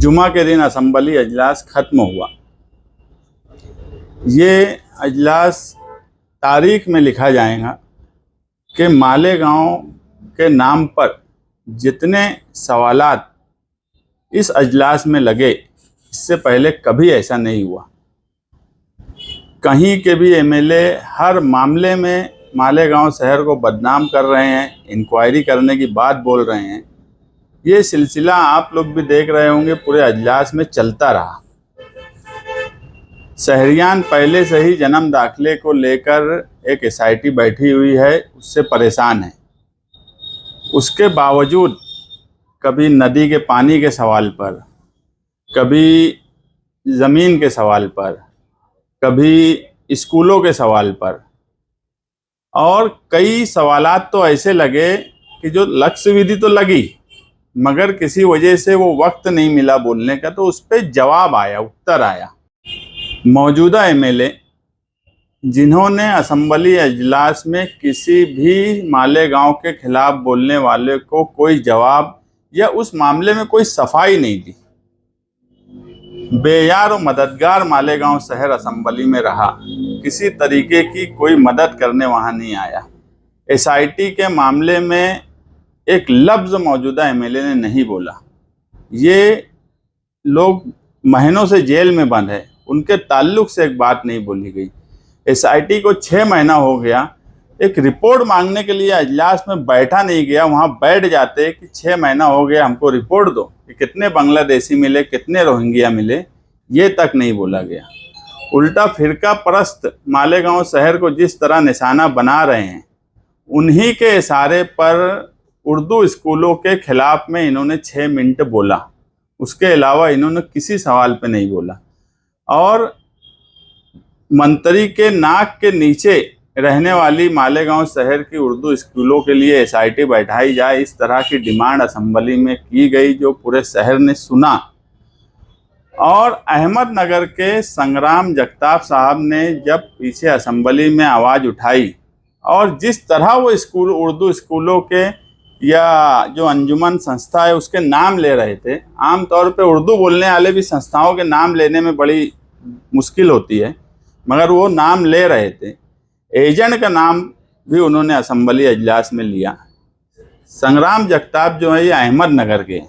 जुमा के दिन असम्बली अजलास ख़त्म हुआ। ये अजलास तारीख में लिखा जाएगा कि मालेगांव के नाम पर जितने सवालात इस अजलास में लगे, इससे पहले कभी ऐसा नहीं हुआ। कहीं के भी एमएलए हर मामले में मालेगांव शहर को बदनाम कर रहे हैं, इंक्वायरी करने की बात बोल रहे हैं। ये सिलसिला आप लोग भी देख रहे होंगे, पूरे अजलास में चलता रहा। शहरियान पहले से ही जन्म दाखिले को लेकर एक एसआईटी बैठी हुई है, उससे परेशान है। उसके बावजूद कभी नदी के पानी के सवाल पर, कभी ज़मीन के सवाल पर, कभी स्कूलों के सवाल पर, और कई सवालात तो ऐसे लगे कि जो लक्ष्य विधि तो लगी मगर किसी वजह से वो वक्त नहीं मिला बोलने का, तो उस पर जवाब आया, उत्तर आया। मौजूदा एमएलए जिन्होंने असम्बली अजलास में किसी भी मालेगांव के खिलाफ बोलने वाले को कोई जवाब या उस मामले में कोई सफाई नहीं दी, बेयार और मददगार मालेगांव शहर असम्बली में रहा। किसी तरीके की कोई मदद करने वहाँ नहीं आया। एसआईटी के मामले में एक लफ्ज़ मौजूदा एमएलए ने नहीं बोला। ये लोग महीनों से जेल में बंद है, उनके ताल्लुक से एक बात नहीं बोली गई। एसआईटी को 6 महीना हो गया, एक रिपोर्ट मांगने के लिए अजलास में बैठा नहीं गया। वहाँ बैठ जाते कि 6 महीना हो गया, हमको रिपोर्ट दो कि कितने बांग्लादेशी मिले, कितने रोहिंग्या मिले, ये तक नहीं बोला गया। उल्टा फिरका परस्त मालेगांव शहर को जिस तरह निशाना बना रहे हैं, उन्हीं के इशारे पर उर्दू स्कूलों के खिलाफ में इन्होंने 6 मिनट बोला। उसके अलावा इन्होंने किसी सवाल पे नहीं बोला। और मंत्री के नाक के नीचे रहने वाली मालेगांव शहर की उर्दू स्कूलों के लिए एसआईटी बैठाई जाए, इस तरह की डिमांड असम्बली में की गई, जो पूरे शहर ने सुना। और अहमदनगर के संग्राम जगताप साहब ने जब पीछे असम्बली में आवाज़ उठाई और जिस तरह वो स्कूल, उर्दू स्कूलों के या जो अंजुमन संस्था है उसके नाम ले रहे थे। आमतौर पे उर्दू बोलने वाले भी संस्थाओं के नाम लेने में बड़ी मुश्किल होती है, मगर वो नाम ले रहे थे। एजेंट का नाम भी उन्होंने असम्बली अजलास में लिया। संग्राम जगताप जो है ये अहमदनगर के,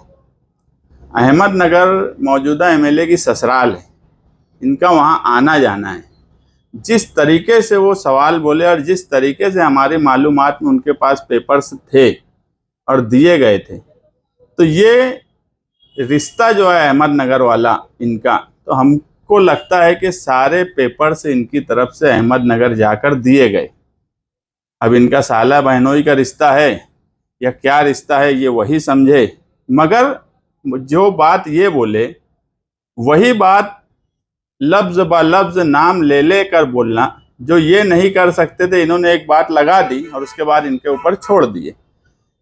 अहमदनगर मौजूदा एमएलए की ससुराल है, इनका वहाँ आना जाना है। जिस तरीके से वो सवाल बोले और जिस तरीके से हमारी मालूमात में उनके पास पेपर्स थे और दिए गए थे, तो ये रिश्ता जो है अहमदनगर वाला इनका, तो हमको लगता है कि सारे पेपर से इनकी तरफ से अहमदनगर जाकर दिए गए। अब इनका साला बहनोई का रिश्ता है या क्या रिश्ता है ये वही समझे, मगर जो बात ये बोले वही बात लफ्ज़ ब लफ्ज़ नाम ले लेकर बोलना, जो ये नहीं कर सकते थे, इन्होंने एक बात लगा दी और उसके बाद इनके ऊपर छोड़ दिए।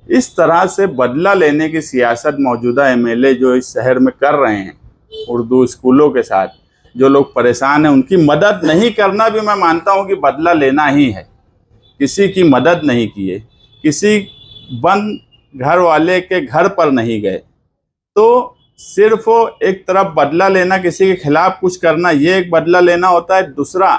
इस तरह से बदला लेने की सियासत मौजूदा एमएलए जो इस शहर में कर रहे हैं, उर्दू स्कूलों के साथ जो लोग परेशान हैं, उनकी मदद नहीं करना भी मैं मानता हूं कि बदला लेना ही है। किसी की मदद नहीं किए, किसी बंद घर वाले के घर पर नहीं गए, तो सिर्फ एक तरफ बदला लेना, किसी के खिलाफ कुछ करना, ये एक बदला लेना होता है। दूसरा,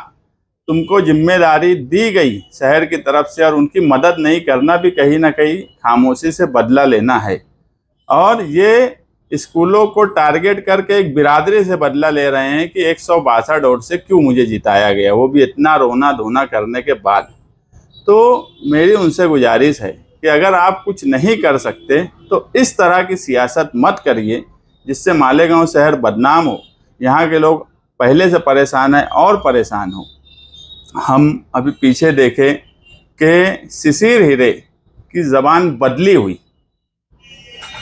तुमको जिम्मेदारी दी गई शहर की तरफ से और उनकी मदद नहीं करना भी कहीं ना कहीं खामोशी से बदला लेना है। और ये स्कूलों को टारगेट करके एक बिरादरी से बदला ले रहे हैं कि 162 वोट से क्यों मुझे जिताया गया, वो भी इतना रोना धोना करने के बाद। तो मेरी उनसे गुजारिश है कि अगर आप कुछ नहीं कर सकते तो इस तरह की सियासत मत करिए जिससे मालेगांव शहर बदनाम हो, यहाँ के लोग पहले से परेशान हैं और परेशान हो। हम अभी पीछे देखें कि शिशिर हीरे की ज़बान बदली हुई,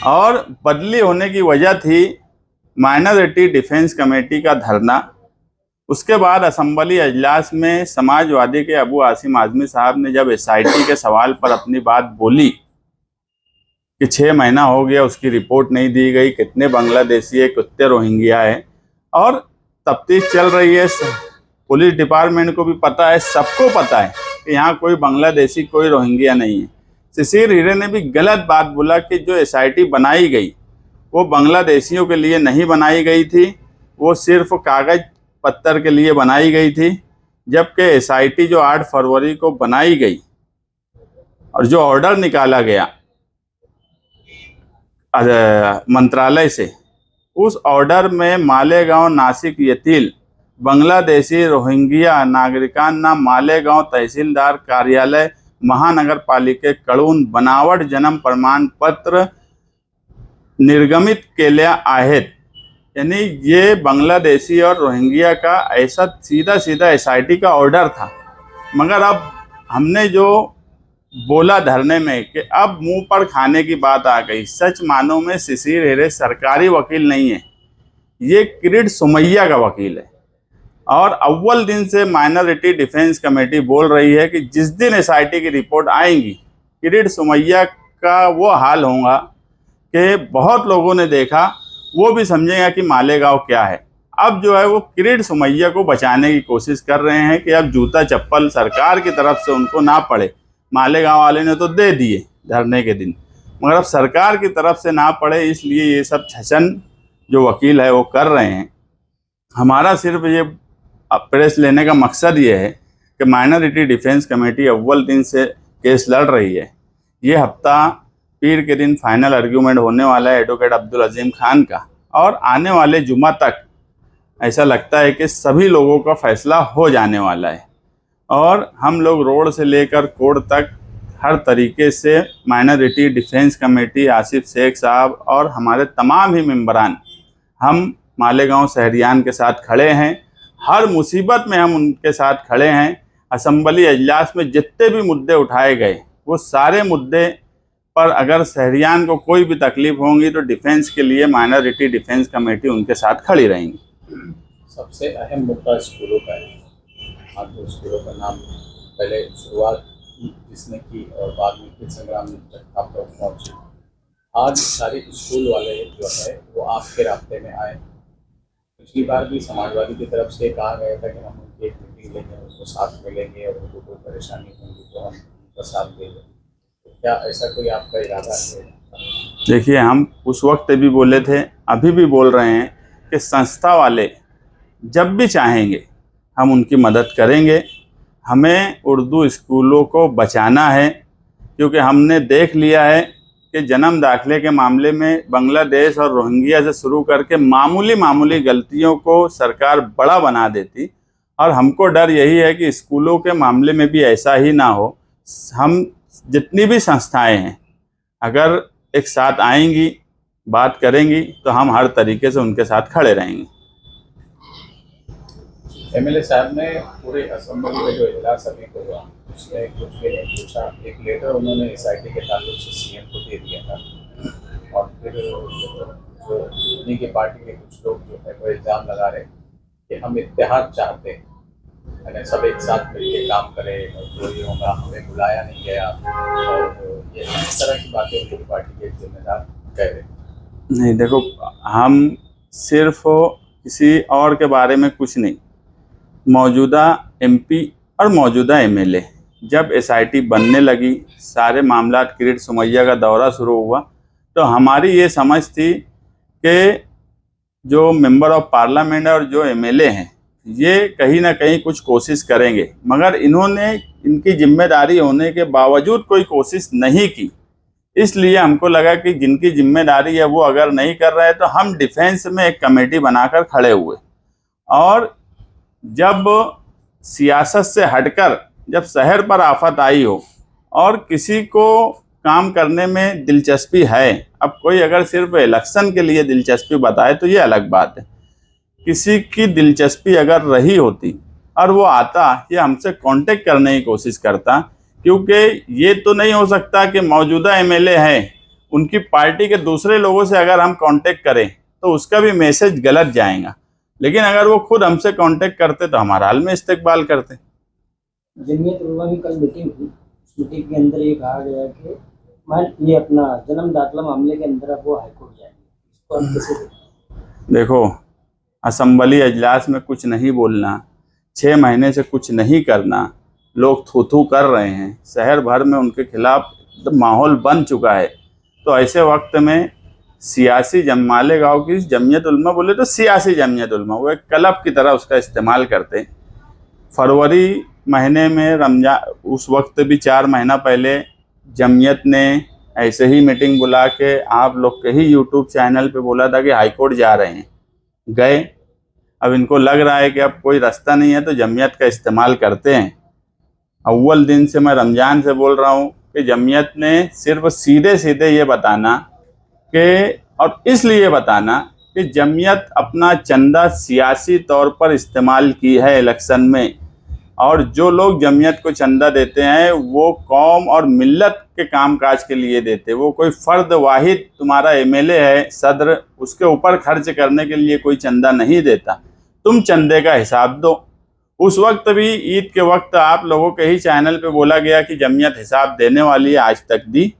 और बदली होने की वजह थी माइनॉरिटी डिफेंस कमेटी का धरना। उसके बाद असम्बली अजलास में समाजवादी के अबू आसिम आज़मी साहब ने जब एसआईटी के सवाल पर अपनी बात बोली कि 6 महीना हो गया, उसकी रिपोर्ट नहीं दी गई, कितने बांग्लादेशी है, कितने रोहिंग्या है, और तफ्तीश चल रही है। पुलिस डिपार्टमेंट को भी पता है, सबको पता है कि यहाँ कोई बांग्लादेशी, कोई रोहिंग्या नहीं है। शिशिर हीरे ने भी गलत बात बोला कि जो एसआईटी बनाई गई वो बांग्लादेशियों के लिए नहीं बनाई गई थी, वो सिर्फ कागज पत्थर के लिए बनाई गई थी। जबकि एसआईटी जो 8 फरवरी को बनाई गई और जो ऑर्डर निकाला गया मंत्रालय से, उस ऑर्डर में मालेगांव नासिक येथील बांग्लादेशी रोहिंग्या नागरिकांना मालेगांव तहसीलदार कार्यालय महानगरपालिके कडून बनावट जन्म प्रमाणपत्र निर्गमित केल्या आहेत। यानी ये बांग्लादेशी और रोहिंग्या का ऐसा सीधा सीधा एसआईटी का ऑर्डर था। मगर अब हमने जो बोला धरने में कि अब मुंह पर खाने की बात आ गई। सच मानो में शिशिर हेरे सरकारी वकील नहीं है, ये किरीट सोमैया का वकील है। और अव्वल दिन से माइनॉरिटी डिफेंस कमेटी बोल रही है कि जिस दिन एसआईटी की रिपोर्ट आएंगी, किरीट सोमैया का वो हाल होगा कि बहुत लोगों ने देखा, वो भी समझेगा कि मालेगांव क्या है। अब जो है वो किरीट सोमैया को बचाने की कोशिश कर रहे हैं कि अब जूता चप्पल सरकार की तरफ से उनको ना पड़े। मालेगांव वाले ने तो दे दिए धरने के दिन, मगर अब सरकार की तरफ से ना पड़े, इसलिए ये सब छछन जो वकील है वो कर रहे हैं। हमारा सिर्फ ये प्रेस लेने का मकसद ये है कि माइनॉरिटी डिफेंस कमेटी अव्वल दिन से केस लड़ रही है। ये हफ्ता पीर के दिन फाइनल आर्ग्यूमेंट होने वाला है एडवोकेट अब्दुल अजीम खान का, और आने वाले जुमा तक ऐसा लगता है कि सभी लोगों का फैसला हो जाने वाला है। और हम लोग रोड से लेकर कोर्ट तक हर तरीके से minority defence committee, Asif Shaikh साहब और हमारे तमाम ही मेंबरान, हम मालेगांव शहरियान के साथ खड़े हैं। हर मुसीबत में हम उनके साथ खड़े हैं। असम्बली अजलास में जितने भी मुद्दे उठाए गए, वो सारे मुद्दे पर अगर शहरियान को कोई भी तकलीफ होंगी तो डिफेंस के लिए माइनॉरिटी डिफेंस कमेटी उनके साथ खड़ी रहेंगी। सबसे अहम मुद्दा स्कूलों का है। आप तो स्कूलों का नाम पहले शुरुआत जिसने की और बाद में फिर संग्राम तक आप तक पहुँचे। आज सारे स्कूल वाले जो है वो आपके रास्ते में आए। पिछली बार भी समाजवादी की तरफ से कहा गया था कि हम उनकी एक मीटिंग लेंगे, उनको साथ मिलेंगे और उनको कोई परेशानी होगी तो हम उनका साथ देंगे। तो क्या ऐसा कोई आपका इरादा है? देखिए, हम उस वक्त भी बोले थे, अभी भी बोल रहे हैं कि संस्था वाले जब भी चाहेंगे हम उनकी मदद करेंगे। हमें उर्दू स्कूलों को बचाना है, क्योंकि हमने देख लिया है कि जन्म दाखिले के मामले में बांग्लादेश और रोहिंग्या से शुरू करके मामूली गलतियों को सरकार बड़ा बना देती, और हमको डर यही है कि स्कूलों के मामले में भी ऐसा ही ना हो। हम जितनी भी संस्थाएं हैं अगर एक साथ आएंगी, बात करेंगी, तो हम हर तरीके से उनके साथ खड़े रहेंगे। एमएलए साहब ने पूरे असेंबली में जो इजलास अभी को हुआ उसमें कुछ भी नहीं पूछा। एक लेटर उन्होंने एसआईटी के ताल्लुक से सीएम को दे दिया था, और फिर जो उन्हीं की पार्टी के कुछ लोग जो है वो इल्ज़ाम लगा रहे कि हम इत्तेहाद चाहते हैं, यानी सब एक साथ मिलकर काम करें और जो ये होगा हमें बुलाया नहीं गया, और ये इस तरह की बातें उनकी पार्टी के जिम्मेदार कह रहे। नहीं, देखो, हम सिर्फ किसी और के बारे में कुछ नहीं, मौजूदा एमपी और मौजूदा एमएलए जब एसआईटी बनने लगी, सारे मामला किरीट सोमैया का दौरा शुरू हुआ, तो हमारी ये समझ थी कि जो मेंबर ऑफ पार्लियामेंट और जो एमएलए हैं ये कहीं ना कहीं कुछ कोशिश करेंगे, मगर इन्होंने इनकी जिम्मेदारी होने के बावजूद कोई कोशिश नहीं की। इसलिए हमको लगा कि जिनकी जिम्मेदारी है वो अगर नहीं कर रहे तो हम डिफेंस में एक कमेटी बनाकर खड़े हुए। और जब सियासत से हटकर जब शहर पर आफत आई हो और किसी को काम करने में दिलचस्पी है, अब कोई अगर सिर्फ इलेक्शन के लिए दिलचस्पी बताए तो ये अलग बात है। किसी की दिलचस्पी अगर रही होती और वो आता, ये हमसे कांटेक्ट करने की कोशिश करता, क्योंकि ये तो नहीं हो सकता कि मौजूदा एमएलए हैं, उनकी पार्टी के दूसरे लोगों से अगर हम कांटेक्ट करें तो उसका भी मैसेज गलत जाएगा। लेकिन अगर वो खुद हमसे कांटेक्ट करते तो हमारा हाल में इस्तेकबाल करते। जमीयत उलमा की कल मीटिंग हुई, उस मीटिंग के अंदर ये कहा गया कि मैं ये अपना जन्म दाखिला मामले के अंदर अब वो हाईकोर्ट जाएंगे, इसको आप कैसे देखें? देखो, असम्बली अजलास में कुछ नहीं बोलना, 6 महीने से कुछ नहीं करना, लोग थू थू कर रहे हैं, शहर भर में उनके खिलाफ माहौल बन चुका है। तो ऐसे वक्त में सियासी मालेगांव की जमीयत उलमा, बोले तो सियासी जमीयत उलमा, वो एक क्लब की तरह उसका इस्तेमाल करते हैं। फरवरी महीने में रमजान, उस वक्त भी 4 महीना पहले जमीयत ने ऐसे ही मीटिंग बुला के आप लोग के ही यूट्यूब चैनल पे बोला था कि हाईकोर्ट जा रहे हैं। गए, अब इनको लग रहा है कि अब कोई रास्ता नहीं है तो जमीयत का इस्तेमाल करते हैं। अव्वल दिन से मैं रमज़ान से बोल रहा हूँ कि जमीयत ने सिर्फ सीधे सीधे ये बताना कि, और इसलिए बताना कि जमीयत अपना चंदा सियासी तौर पर इस्तेमाल की है इलेक्शन में, और जो लोग जमीयत को चंदा देते हैं वो कौम और मिल्लत के कामकाज के लिए देते। वो कोई फ़र्द वाहिद तुम्हारा एमएलए है, सदर, उसके ऊपर खर्च करने के लिए कोई चंदा नहीं देता। तुम चंदे का हिसाब दो। उस वक्त भी ईद के वक्त आप लोगों के ही चैनल पे बोला गया कि जमीयत हिसाब देने वाली है, आज तक दी?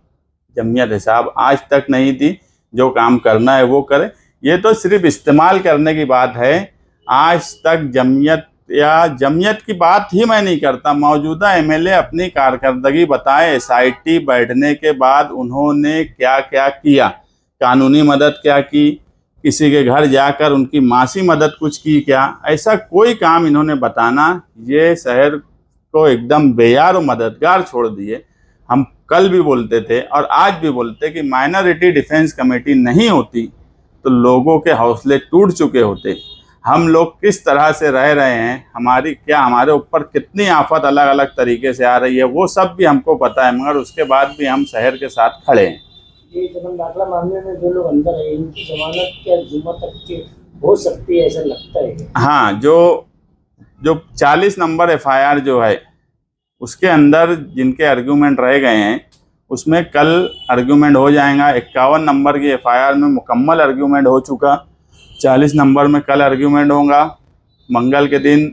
जमीयत हिसाब आज तक नहीं दी। जो काम करना है वो करे। ये तो सिर्फ इस्तेमाल करने की बात है। आज तक जमीयत या जमीयत की बात ही मैं नहीं करता। मौजूदा एमएलए अपनी कारकर्दगी बताएं, एसआईटी बैठने के बाद उन्होंने क्या क्या किया, कानूनी मदद क्या की, किसी के घर जाकर उनकी मासी मदद कुछ की क्या, ऐसा कोई काम इन्होंने बताना। ये शहर को एकदम बेयार और मददगार छोड़ दिए। हम कल भी बोलते थे और आज भी बोलते कि माइनॉरिटी डिफेंस कमेटी नहीं होती तो लोगों के हौसले टूट चुके होते। हम लोग किस तरह से रह रहे हैं, हमारे ऊपर कितनी आफत अलग अलग तरीके से आ रही है, वो सब भी हमको पता है, मगर उसके बाद भी हम शहर के साथ खड़े हैं। ये जन्म दाखिला मामले में जो लोग अंदर है, इनकी जमानत क्या जुम्मा तक की हो सकती है, ऐसा लगता है? हाँ, जो 40 नंबर एफआईआर जो है उसके अंदर जिनके आर्ग्यूमेंट रह गए हैं उसमें कल आर्ग्यूमेंट हो जाएगा। 51 नंबर की एफआईआर में मुकम्मल आर्ग्यूमेंट हो चुका, 40 नंबर में कल आर्ग्यूमेंट होगा। मंगल के दिन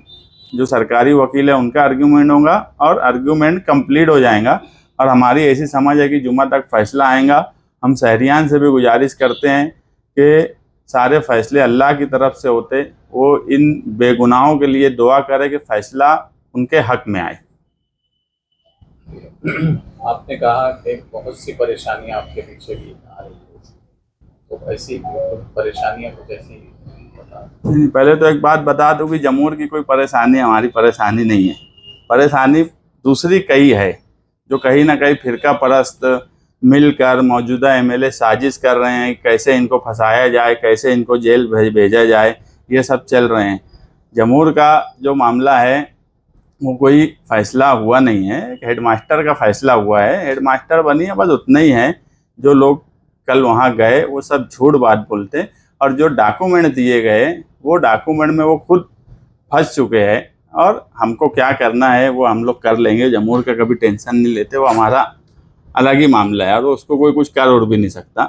जो सरकारी वकील है उनका आर्ग्यूमेंट होगा और आर्ग्यूमेंट कंप्लीट हो जाएगा। और हमारी ऐसी समझ है कि जुम्मा तक फैसला आएगा। हम शहरियान से भी गुजारिश करते हैं कि सारे फैसले अल्लाह की तरफ से होते, वो इन बेगुनाहों के लिए दुआ करे कि फ़ैसला उनके हक में आए। आपने कहा कि बहुत सी परेशानियां आपके पीछे भी आ रही है, तो ऐसी परेशानियां कुछ ऐसी बता। पहले तो एक बात बता दूं कि जमूर की कोई परेशानी हमारी परेशानी नहीं है। परेशानी दूसरी कई है, जो कहीं ना कहीं फिरका परस्त मिलकर मौजूदा एमएलए साजिश कर रहे हैं, कैसे इनको फंसाया जाए, कैसे इनको जेल भेजा जाए, ये सब चल रहे हैं। जमूर का जो मामला है वो कोई फ़ैसला हुआ नहीं है, एक हेडमास्टर का फ़ैसला हुआ है। हेडमास्टर बनी है, बस उतना ही है। जो लोग कल वहाँ गए वो सब झूठ बात बोलते, और जो डॉक्यूमेंट दिए गए वो डॉक्यूमेंट में वो खुद फंस चुके हैं। और हमको क्या करना है वो हम लोग कर लेंगे। जमूर का कभी टेंशन नहीं लेते, वो हमारा अलग ही मामला है और उसको कोई कुछ कर उड़ भी नहीं सकता।